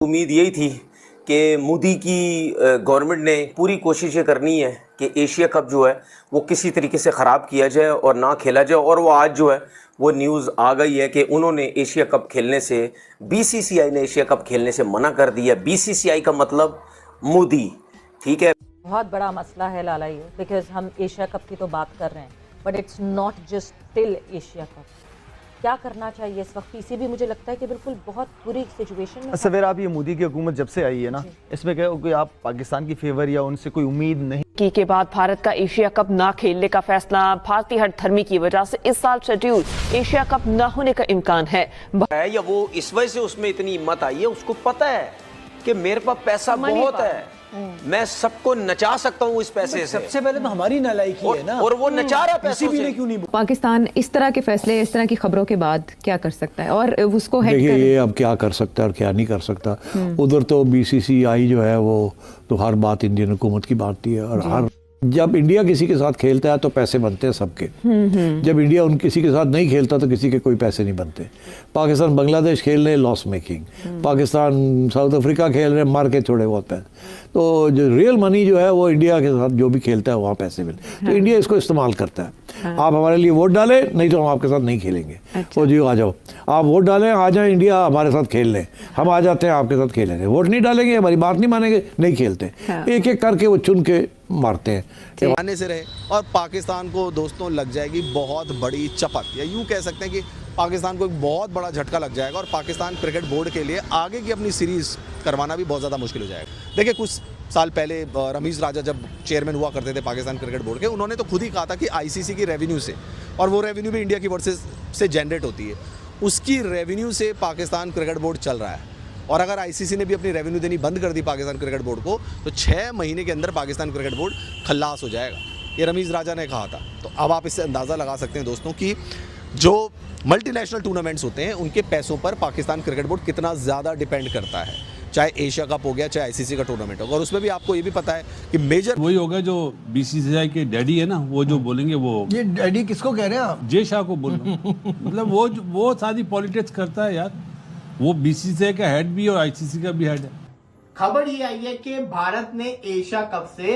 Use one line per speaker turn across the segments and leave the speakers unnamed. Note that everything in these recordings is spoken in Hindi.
उम्मीद यही थी कि मोदी की गवर्नमेंट ने पूरी कोशिश ये करनी है कि एशिया कप जो है वो किसी तरीके से ख़राब किया जाए और ना खेला जाए। और वो आज जो है वो न्यूज़ आ गई है कि उन्होंने एशिया कप खेलने से, बीसीसीआई ने एशिया कप खेलने से मना कर दिया। बीसीसीआई का मतलब मोदी, ठीक है।
बहुत बड़ा मसला है लाला ये, बिकॉज हम एशिया कप की तो बात कर रहे हैं, but it's not just till Asia cup. क्या करना चाहिए इस वक्त? पीसीबी मुझे लगता है कि बिल्कुल बहुत बुरी सिचुएशन में।
सवेर आप ये मोदी की हुकूमत जब से आई है ना, इसमें क्या कोई आप पाकिस्तान की फेवर या उनसे कोई उम्मीद नहीं
के बाद भारत का एशिया कप ना खेलने का फैसला भारतीय हठधर्मी की वजह से इस साल शेड्यूल एशिया कप ना होने का इम्कान है।
या वो इस वजह से उसमें इतनी हिम्मत आई है, उसको पता है कि मेरे पास पैसा बहुत है, मैं सबको नचा सकता हूँ इस पैसे से।
सबसे पहले तो हमारी नालायकी है ना,
और वो नचा रहा पैसों से।
क्यों नहीं?
पाकिस्तान इस तरह के फैसले, इस तरह की खबरों के बाद क्या कर सकता है और उसको
देखिए ये अब क्या कर सकता है और क्या नहीं कर सकता। उधर तो बीसीसीआई जो है वो तो हर बात इंडियन हुकूमत की बातती है, और हर जब इंडिया किसी के साथ खेलता है तो पैसे बनते हैं सबके। जब इंडिया उन किसी के साथ नहीं खेलता तो किसी के कोई पैसे नहीं बनते। पाकिस्तान बांग्लादेश खेल रहे loss making, Pakistan south Africa खेल रहे मार के थोड़े बहुत पैसे। तो जो रियल मनी जो है वो इंडिया के साथ जो भी खेलता है वहाँ पैसे मिलते। तो इंडिया इसको इस्तेमाल करता है। आप हमारे लिए वोट डालें, नहीं तो हम आपके साथ नहीं खेलेंगे। वो जी आ जाओ, आप वोट डालें, आ जाए इंडिया हमारे साथ खेल लें, हम आ जाते हैं आपके साथ खेलेंगे। वोट नहीं डालेंगे, हमारी बात नहीं मानेंगे, नहीं खेलते। एक एक करके वो चुन के मारते हैं।
आने से रहे और पाकिस्तान को दोस्तों लग जाएगी बहुत बड़ी चपत, या यूँ कह सकते हैं कि पाकिस्तान को एक बहुत बड़ा झटका लग जाएगा और पाकिस्तान क्रिकेट बोर्ड के लिए आगे की अपनी सीरीज़ करवाना भी बहुत ज़्यादा मुश्किल हो जाएगा। देखिए कुछ साल पहले रमीज़ राजा जब चेयरमैन हुआ करते थे पाकिस्तान क्रिकेट बोर्ड के, उन्होंने तो खुद ही कहा था कि आईसीसी की रेवेन्यू से, और वो रेवेन्यू भी इंडिया की वर्सेस से जनरेट होती है, उसकी रेवेन्यू से पाकिस्तान क्रिकेट बोर्ड चल रहा है। और अगर आईसीसी ने भी अपनी रेवेन्यू देनी बंद कर दी पाकिस्तान क्रिकेट बोर्ड को, तो 6 महीने के अंदर पाकिस्तान क्रिकेट बोर्ड खल्लास हो जाएगा। ये रमीज़ राजा ने कहा था। तो अब आप इससे अंदाज़ा लगा सकते हैं दोस्तों कि जो मल्टीनेशनल टूर्नामेंट्स होते हैं उनके पैसों पर पाकिस्तान क्रिकेट बोर्ड कितना ज़्यादा डिपेंड करता है। चाहे एशिया कप हो गया, चाहे आईसीसी का टूर्नामेंट होगा, और उसमें भी आपको ये भी पता है कि मेजर
वही होगा जो बीसीसीआई के डैडी है ना, वो जो बोलेंगे वो।
ये डैडी किसको कह रहे हैं आप?
जय शाह को बोल रहा हूं। मतलब वो सारी पॉलिटिक्स करता है यार। वो बीसीसीआई का हेड भी और आईसीसी का भी हेड है।
खबर ये आई है कि भारत ने एशिया कप से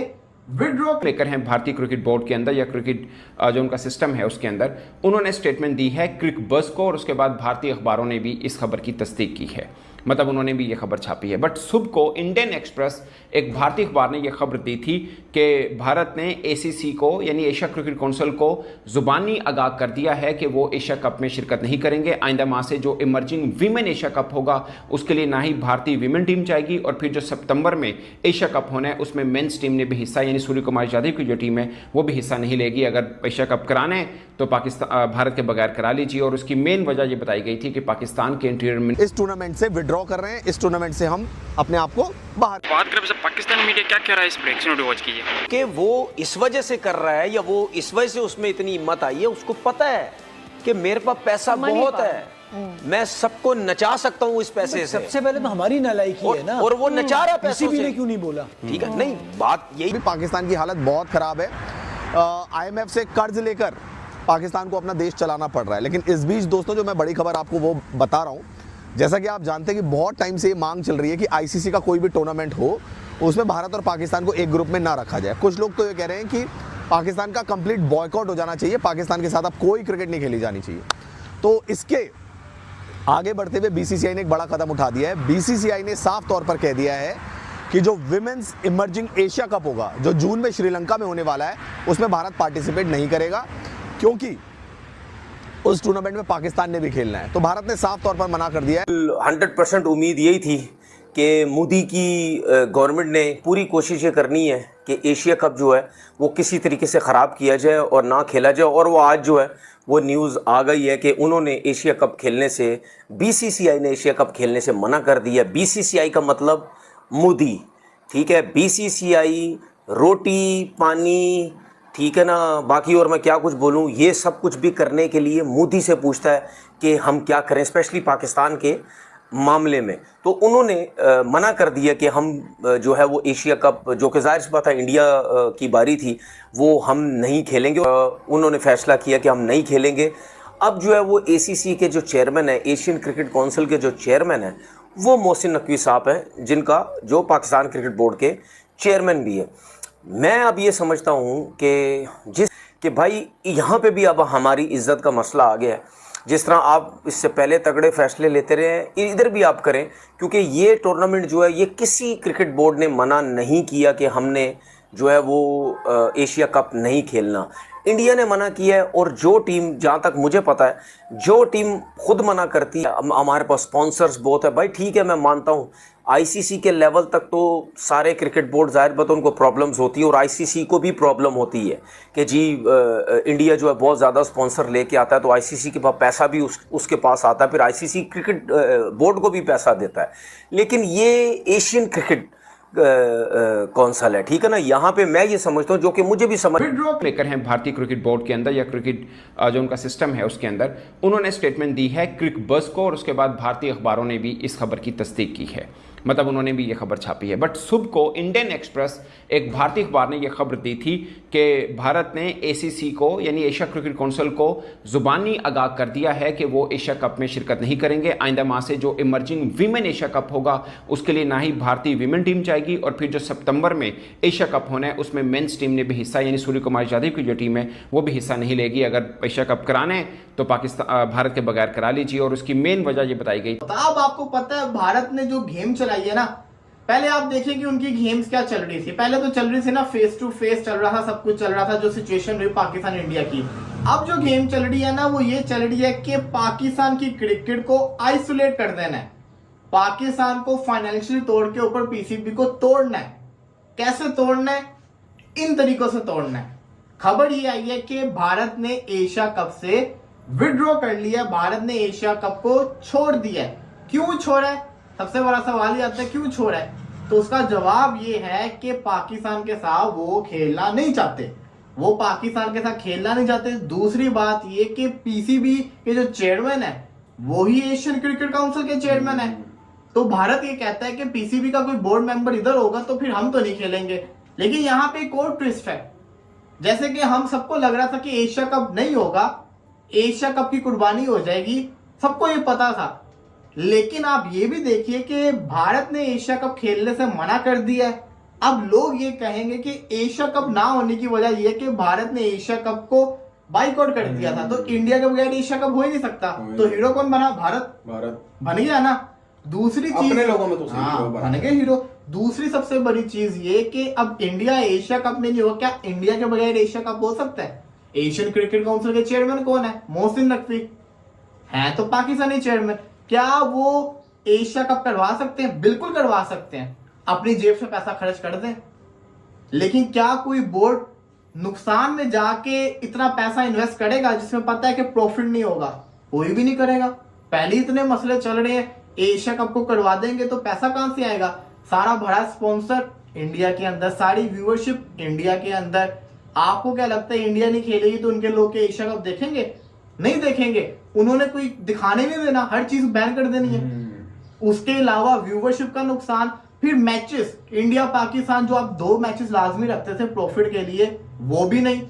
विड्रॉ
लेकर हैं भारतीय क्रिकेट बोर्ड के अंदर, या क्रिकेट जो उनका सिस्टम है उसके अंदर। उन्होंने स्टेटमेंट दी है क्रिक बज़ को, और उसके बाद भारतीय अखबारों ने भी इस खबर की तस्दीक की है। मतलब उन्होंने भी ये खबर छापी है। बट सुबह को इंडियन एक्सप्रेस, एक भारतीय अखबार ने यह खबर दी थी कि भारत ने एसीसी को, यानी एशिया क्रिकेट काउंसिल को जुबानी आगाह कर दिया है कि वो एशिया कप में शिरकत नहीं करेंगे। आइंदा माह से जो इमर्जिंग वीमेन एशिया कप होगा उसके लिए ना ही भारतीय वीमेन टीम जाएगी, और फिर जो सितंबर में एशिया कप होना है उसमें मेंस टीम ने भी हिस्सा, यानी सूर्य कुमार यादव की जो टीम है वो भी हिस्सा नहीं लेगी। अगर एशिया कप कराना है तो पाकिस्तान भारत के बगैर करा लीजिए। और उसकी मेन वजह ये बताई गई थी कि पाकिस्तान के इंटीरियर
इस टूर्नामेंट से विड्रॉ कर रहे हैं, इस टूर्नामेंट से हम अपने आप को बाहर।
बात करें पाकिस्तानी मीडिया क्या कह रहा है इस ब्रेक से वॉच कीजिए
कि वो इस वजह से कर रहा है, या वो इस वजह से उसमें इतनी हिम्मत आई है, उसको पता है कि मेरे पास पैसा बहुत है, मैं सबको नचा सकता हूँ इस पैसे से।
सबसे पहले तो हमारी नालायकी है ना,
और वो नचा रहा पैसों से।
क्यों नहीं बोला?
ठीक है, नहीं बात यही।
पाकिस्तान की हालत बहुत खराब है। IMF से कर्ज लेकर पाकिस्तान को अपना देश चलाना पड़ रहा है। लेकिन इस बीच दोस्तों जो मैं बड़ी खबर आपको वो बता रहा हूँ, जैसा कि आप जानते हैं कि बहुत टाइम से ये मांग चल रही है कि आईसीसी का कोई भी टूर्नामेंट हो उसमें भारत और पाकिस्तान को एक ग्रुप में ना रखा जाए। कुछ लोग तो ये कह रहे हैं कि पाकिस्तान का कंप्लीट बॉयकॉट हो जाना चाहिए, पाकिस्तान के साथ अब कोई क्रिकेट नहीं खेली जानी चाहिए। तो इसके आगे बढ़ते हुए बीसीसीआई ने एक बड़ा कदम उठा दिया है। बीसीसीआई ने साफ तौर पर कह दिया है कि जो विमेंस इमर्जिंग एशिया कप होगा, जो जून में श्रीलंका में होने वाला है, उसमें भारत पार्टिसिपेट नहीं करेगा, क्योंकि उस टूर्नामेंट में पाकिस्तान ने भी खेलना है। तो भारत ने साफ तौर पर मना कर दिया है।
100% उम्मीद यही थी कि मोदी की गवर्नमेंट ने पूरी कोशिश ये करनी है कि एशिया कप जो है वो किसी तरीके से ख़राब किया जाए और ना खेला जाए। और वो आज जो है वो न्यूज़ आ गई है कि उन्होंने एशिया कप खेलने से, बीसीसीआई ने एशिया कप खेलने से मना कर दिया। बीसीसीआई का मतलब मोदी, ठीक है। बीसीसीआई रोटी पानी, ठीक है ना, बाकी और मैं क्या कुछ बोलूँ, ये सब कुछ भी करने के लिए मोदी से पूछता है कि हम क्या करें, स्पेशली पाकिस्तान के मामले में। तो उन्होंने मना कर दिया कि हम जो है वो एशिया कप, जो कि ज़ाहिर सी बात है इंडिया की बारी थी, वो हम नहीं खेलेंगे। उन्होंने फैसला किया कि हम नहीं खेलेंगे। अब जो है वो एसीसी के जो चेयरमैन है, एशियन क्रिकेट काउंसिल के जो चेयरमैन हैं, वो मोहसिन नकवी साहब हैं, जिनका जो पाकिस्तान क्रिकेट बोर्ड के चेयरमैन भी है। मैं अब ये समझता हूँ कि भाई यहाँ पे भी अब हमारी इज्जत का मसला आ गया है। जिस तरह आप इससे पहले तगड़े फैसले लेते रहे, इधर भी आप करें, क्योंकि ये टूर्नामेंट जो है ये किसी क्रिकेट बोर्ड ने मना नहीं किया कि हमने जो है वो एशिया कप नहीं खेलना। इंडिया ने मना किया है, और जो टीम, जहाँ तक मुझे पता है, जो टीम खुद मना करती है, हमारे पास स्पॉन्सर्स बहुत है, भाई ठीक है, मैं मानता हूँ आईसीसी के लेवल तक तो सारे क्रिकेट बोर्ड ज़ाहिर बात उनको प्रॉब्लम्स होती है, और आईसीसी को भी प्रॉब्लम होती है कि जी इंडिया जो है बहुत ज़्यादा स्पॉन्सर लेके आता है, तो आईसीसी के पास पैसा भी उसके पास आता है, फिर आईसीसी क्रिकेट बोर्ड को भी पैसा देता है। लेकिन ये एशियन क्रिकेट कौंसिल है, ठीक है ना, यहाँ पे मैं ये समझता हूँ, जो कि मुझे भी समझ
लेकर हैं भारतीय क्रिकेट बोर्ड के अंदर या क्रिकेट जो उनका सिस्टम है उसके अंदर, उन्होंने स्टेटमेंट दी है क्रिक बज़ को, और उसके बाद भारतीय अखबारों ने भी इस खबर की तस्दीक की है, मतलब उन्होंने भी ये खबर छापी है। बट सुबह को इंडियन एक्सप्रेस, एक भारतीय अखबार ने यह खबर दी थी कि भारत ने एसीसी को यानी एशिया क्रिकेट काउंसिल को जुबानी आगाह कर दिया है कि वो एशिया कप में शिरकत नहीं करेंगे। आइंदा माह से जो इमर्जिंग वीमेन एशिया कप होगा उसके लिए ना ही भारतीय वीमेन टीम जाएगी, और फिर जो सितंबर में एशिया कप होना है उसमें मेंस टीम ने भी हिस्सा, यानी सूर्य कुमार यादव की जो टीम है वो भी हिस्सा नहीं लेगी। अगर एशिया कप कराना है तो पाकिस्तान भारत के बगैर करा लीजिए, और उसकी मेन वजह ये बताई गई।
अब आपको पता है भारत ने जो गेम चलाई है ना, पहले आप देखिए कि उनकी गेम्स क्या चल रही थी। पहले तो चल रही थी ना फेस टू फेस चल रहा था, सब कुछ चल रहा था, जो सिचुएशन रही पाकिस्तान इंडिया की। अब जो गेम चल रही है ना वो ये चल रही है कि पाकिस्तान की क्रिकेट को आइसोलेट कर देना है, पाकिस्तान को फाइनेंशियली तोड़ के ऊपर पीसीबी को तोड़ना है। कैसे तोड़ना है? इन तरीकों से तोड़ना है। खबर ये आई है कि भारत ने एशिया कप से विड्रॉ कर लिया, भारत ने एशिया कप को छोड़ दिया है। क्यों छोड़ा है? सबसे बड़ा सवाल ये आता है क्यों छोड़ा है, तो उसका जवाब ये है कि पाकिस्तान के साथ वो खेलना नहीं चाहते, वो पाकिस्तान के साथ खेलना नहीं चाहते। दूसरी बात ये कि पीसीबी के जो चेयरमैन है वो ही एशियन क्रिकेट काउंसिल के चेयरमैन है। तो भारत ये कहता है कि पीसीबी का कोई बोर्ड मेंबर इधर होगा तो फिर हम तो नहीं खेलेंगे। लेकिन यहाँ पे एक और ट्विस्ट है, जैसे कि हम सबको लग रहा था कि एशिया कप नहीं होगा, एशिया कप की कुर्बानी हो जाएगी, सबको ये पता था। लेकिन आप ये भी देखिए कि भारत ने एशिया कप खेलने से मना कर दिया है। अब लोग ये कहेंगे कि एशिया कप ना होने की वजह यह कि भारत ने एशिया कप को बाइकआउट कर दिया था, तो इंडिया के बगैर एशिया कप हो ही नहीं सकता। तो हीरो कौन बना? भारत बन गया ना। दूसरी चीज अपने लोगों में तो बन गए हीरो। दूसरी सबसे बड़ी चीज ये कि अब इंडिया एशिया कप में नहीं होगा। क्या इंडिया के बगैर एशिया कप हो सकता है? एशियन क्रिकेट काउंसिल के चेयरमैन कौन है? मोहसिन नकवी है, तो पाकिस्तानी चेयरमैन। क्या वो एशिया कप करवा सकते हैं? बिल्कुल करवा सकते हैं, अपनी जेब से पैसा खर्च कर दें। लेकिन क्या कोई बोर्ड नुकसान में जाके इतना पैसा इन्वेस्ट करेगा जिसमें पता है कि प्रॉफिट नहीं होगा? कोई भी नहीं करेगा। पहले इतने मसले चल रहे हैं, एशिया कप को करवा देंगे तो पैसा कहां से आएगा? सारा बड़ा स्पॉन्सर इंडिया के अंदर, सारी व्यूअरशिप इंडिया के अंदर। आपको क्या लगता है इंडिया नहीं खेलेगी तो उनके लोग के एशिया कप देखेंगे? नहीं देखेंगे। उन्होंने कोई दिखाने नहीं देना, हर चीज बैन कर देनी है। उसके अलावा व्यूअरशिप का नुकसान, फिर मैचेस, इंडिया पाकिस्तान जो आप 2 मैचेस लाजमी रखते थे प्रॉफिट के लिए, वो भी नहीं।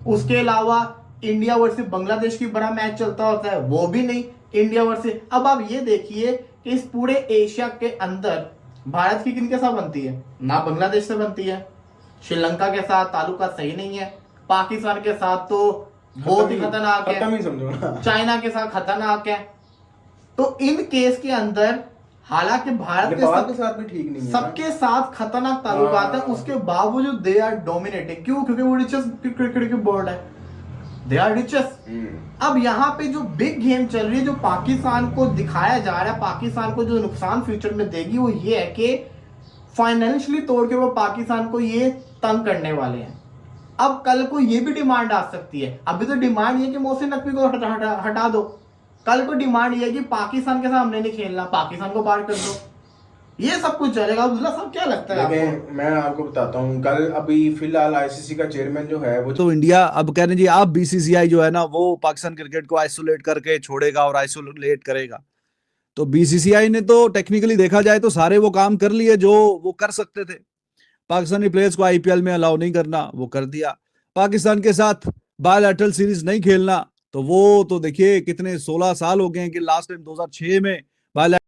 उसके अलावा इंडिया वर्सेस बांग्लादेश की बड़ा मैच चलता होता है, वो भी नहीं। इंडिया वर्सेस, अब आप ये देखिए कि इस पूरे एशिया के अंदर भारत की किनके साथ बनती है? ना बांग्लादेश से बनती है, श्रीलंका के साथ ताल्लुकात सही नहीं है, पाकिस्तान के साथ तो बहुत ही खतरनाक है, चाइना के साथ खतरनाक है। तो इन केस के अंदर हालांकि भारत के साथ भी ठीक नहीं है, सबके साथ खतरनाक ताल्लुकात है, उसके बावजूद दे आर डोमिनेटिंग। क्यों? क्योंकि वो रिचेस्ट क्रिकेट बोर्ड है, दे आर रिचेस्ट। अब यहाँ पे जो बिग गेम चल रही है, जो पाकिस्तान को दिखाया जा रहा है, पाकिस्तान को जो नुकसान फ्यूचर में देगी वो ये है कि फाइनेंशियली तोड़ के वो पाकिस्तान को ये तंग करने वाले हैं। अब कल को ये भी डिमांड आ सकती है। अभी तो डिमांड ये कि मोहसिन नकवी को हटा दो, कल को डिमांड ये कि पाकिस्तान के साथ हमने नहीं खेलना, पाकिस्तान को बाहर कर दो। ये सब कुछ चलेगा। अब्दुल्ला साहब क्या लगता है आपको?
मैं आपको बताता हूँ, कल अभी फिलहाल आईसीसी का चेयरमैन जो है वो तो इंडिया अब कह रहे जी आप बीसीसीआई जो है ना वो पाकिस्तान क्रिकेट को आइसोलेट करके छोड़ेगा और आइसोलेट करेगा। तो बीसीसीआई ने तो टेक्निकली देखा जाए तो सारे वो काम कर लिए जो वो कर सकते थे। पाकिस्तानी प्लेयर्स को आईपीएल में अलाउ नहीं करना, वो कर दिया। पाकिस्तान के साथ बायलैटरल सीरीज नहीं खेलना, तो वो तो देखिए कितने 16 साल हो गए हैं कि लास्ट टाइम 2006 में बायलैटरल